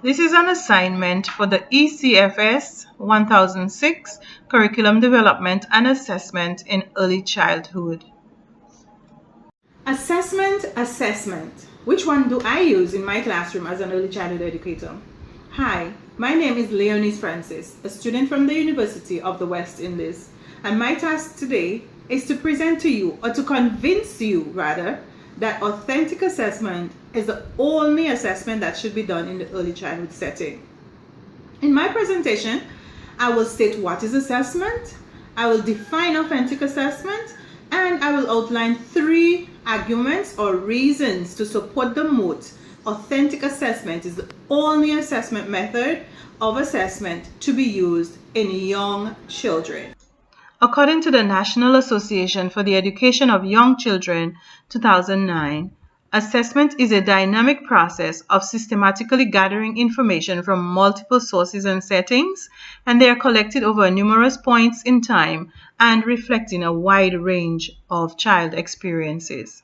This is an assignment for the ECFS 1006 Curriculum Development and Assessment in Early Childhood. Assessment. Which one do I use in my classroom as an early childhood educator? Hi, my name is Leonie Francis, a student from the University of the West Indies, and my task today is to present to you, or to convince you rather, that authentic assessment is the only assessment that should be done in the early childhood setting. In my presentation, I will state what is assessment, I will define authentic assessment, and I will outline 3 arguments or reasons to support the moat. Authentic assessment is the only assessment method of assessment to be used in young children. According to the National Association for the Education of Young Children, 2009, assessment is a dynamic process of systematically gathering information from multiple sources and settings, and they are collected over numerous points in time and reflecting a wide range of child experiences.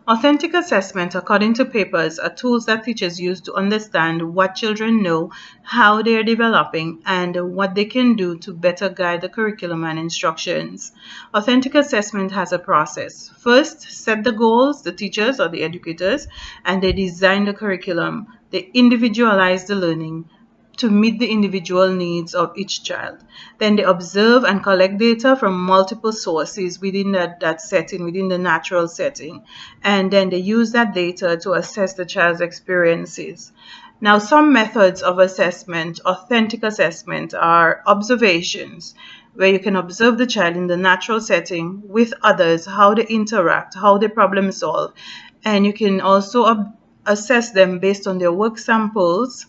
Authentic assessment, according to papers, are tools that teachers use to understand what children know, how they are developing, and what they can do to better guide the curriculum and instructions. Authentic assessment has a process. First, set the goals, the teachers or the educators, and they design the curriculum. They individualize the learning to meet the individual needs of each child. Then they observe and collect data from multiple sources within that setting, within the natural setting. And then they use that data to assess the child's experiences. Now, some methods of assessment, authentic assessment, are observations, where you can observe the child in the natural setting with others, how they interact, how they problem solve. And you can also assess them based on their work samples,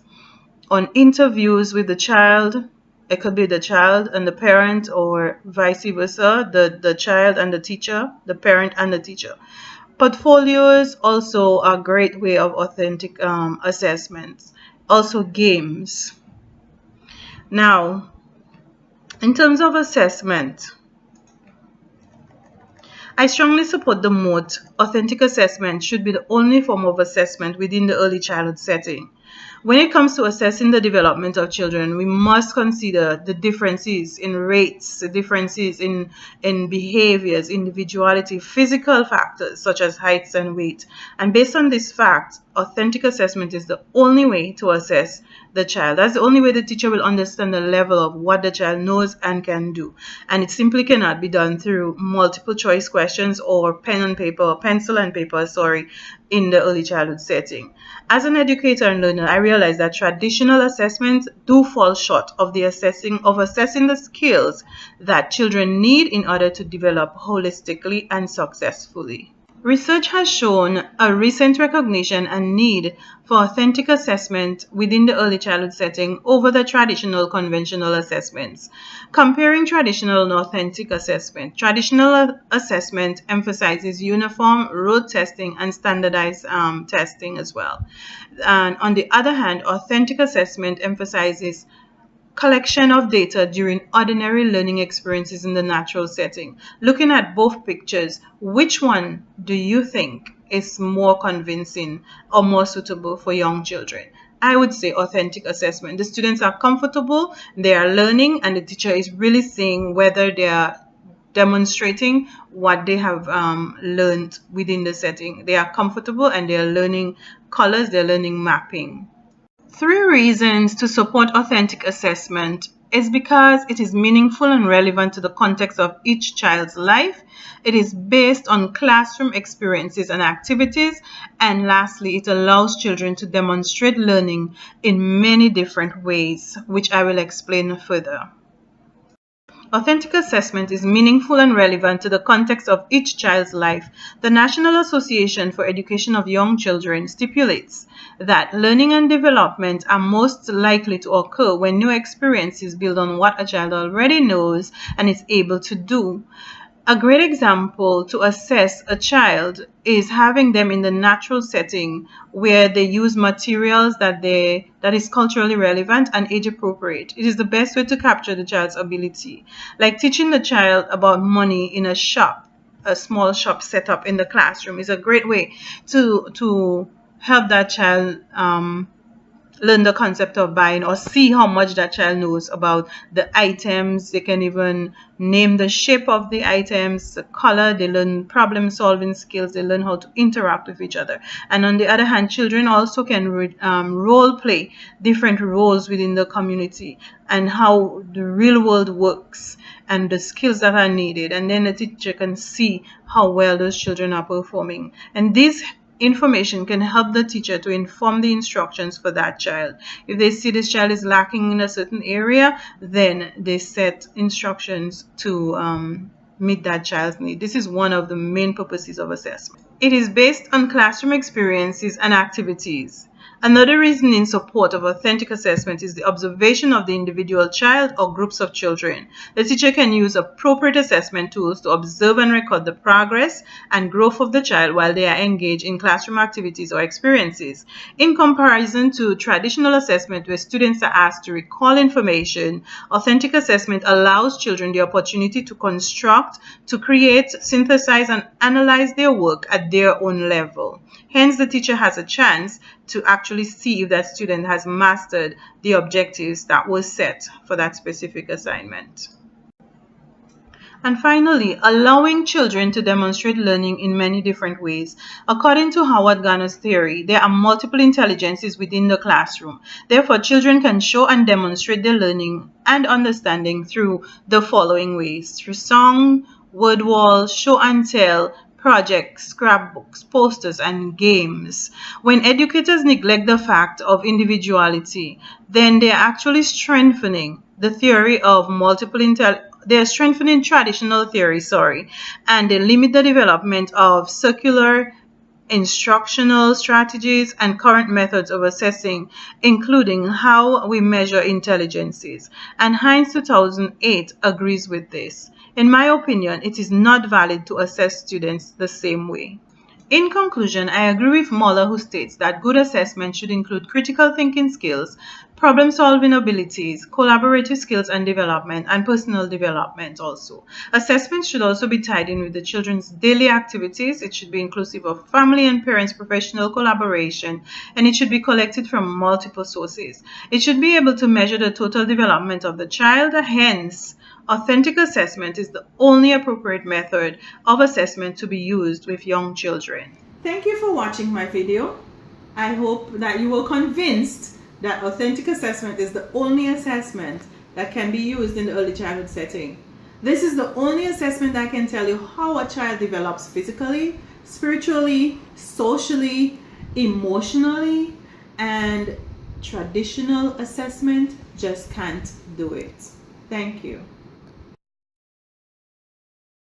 on interviews with the child. It could be the child and the parent, or vice versa, the child and the teacher, the parent and the teacher. Portfolios also are a great way of authentic assessments. Also games. Now, in terms of assessment, I strongly support the moat. Authentic assessment should be the only form of assessment within the early childhood setting. When it comes to assessing the development of children, we must consider the differences in rates, the differences in behaviors, individuality, physical factors such as heights and weight. And based on this fact, authentic assessment is the only way to assess the child. That's the only way the teacher will understand the level of what the child knows and can do. And it simply cannot be done through multiple choice questions or pencil and paper, in the early childhood setting. As an educator and learner, I realize that traditional assessments do fall short of assessing the skills that children need in order to develop holistically and successfully. Research has shown a recent recognition and need for authentic assessment within the early childhood setting over the traditional conventional assessments. Comparing traditional and authentic assessment, traditional assessment emphasizes uniform rote testing and standardized testing as well. And on the other hand, authentic assessment emphasizes collection of data during ordinary learning experiences in the natural setting. Looking at both pictures, which one do you think is more convincing or more suitable for young children? I would say authentic assessment. The students are comfortable, they are learning, and the teacher is really seeing whether they are demonstrating what they have learned within the setting. They are comfortable and they are learning colors, they're learning mapping. 3 reasons to support authentic assessment is because it is meaningful and relevant to the context of each child's life. It is based on classroom experiences and activities. And lastly, it allows children to demonstrate learning in many different ways, which I will explain further. Authentic assessment is meaningful and relevant to the context of each child's life. The National Association for Education of Young Children stipulates that learning and development are most likely to occur when new experiences build on what a child already knows and is able to do. A great example to assess a child is having them in the natural setting where they use materials that is culturally relevant and age appropriate. It is the best way to capture the child's ability. Like teaching the child about money in a shop, a small shop set up in the classroom, is a great way to help that child learn the concept of buying or see how much that child knows about the items. They can even name the shape of the items, the color. They learn problem solving skills. They learn how to interact with each other. And on the other hand, children also can role play different roles within the community and how the real world works and the skills that are needed. And then the teacher can see how well those children are performing. And this information can help the teacher to inform the instructions for that child. If they see this child is lacking in a certain area, then they set instructions to meet that child's need. This is one of the main purposes of assessment. It is based on classroom experiences and activities. Another reason in support of authentic assessment is the observation of the individual child or groups of children. The teacher can use appropriate assessment tools to observe and record the progress and growth of the child while they are engaged in classroom activities or experiences. In comparison to traditional assessment where students are asked to recall information, authentic assessment allows children the opportunity to construct, to create, synthesize, and analyze their work at their own level. Hence, the teacher has a chance to actually see if that student has mastered the objectives that were set for that specific assignment. And finally, allowing children to demonstrate learning in many different ways. According to Howard Gardner's theory, there are multiple intelligences within the classroom. Therefore, children can show and demonstrate their learning and understanding through the following ways: through song, word wall, show and tell, projects, scrapbooks, posters, and games. When educators neglect the fact of individuality, then they are actually strengthening the theory of they're strengthening traditional theory, and they limit the development of circular instructional strategies and current methods of assessing, including how we measure intelligences. And Hines 2008 agrees with this. In my opinion, it is not valid to assess students the same way. In conclusion, I agree with Moller, who states that good assessment should include critical thinking skills, problem-solving abilities, collaborative skills and development, and personal development also. Assessment should also be tied in with the children's daily activities. It should be inclusive of family and parents' professional collaboration, and it should be collected from multiple sources. It should be able to measure the total development of the child. Hence, authentic assessment is the only appropriate method of assessment to be used with young children. Thank you for watching my video. I hope that you were convinced that authentic assessment is the only assessment that can be used in the early childhood setting. This is the only assessment that can tell you how a child develops physically, spiritually, socially, emotionally, and traditional assessment just can't do it. Thank you.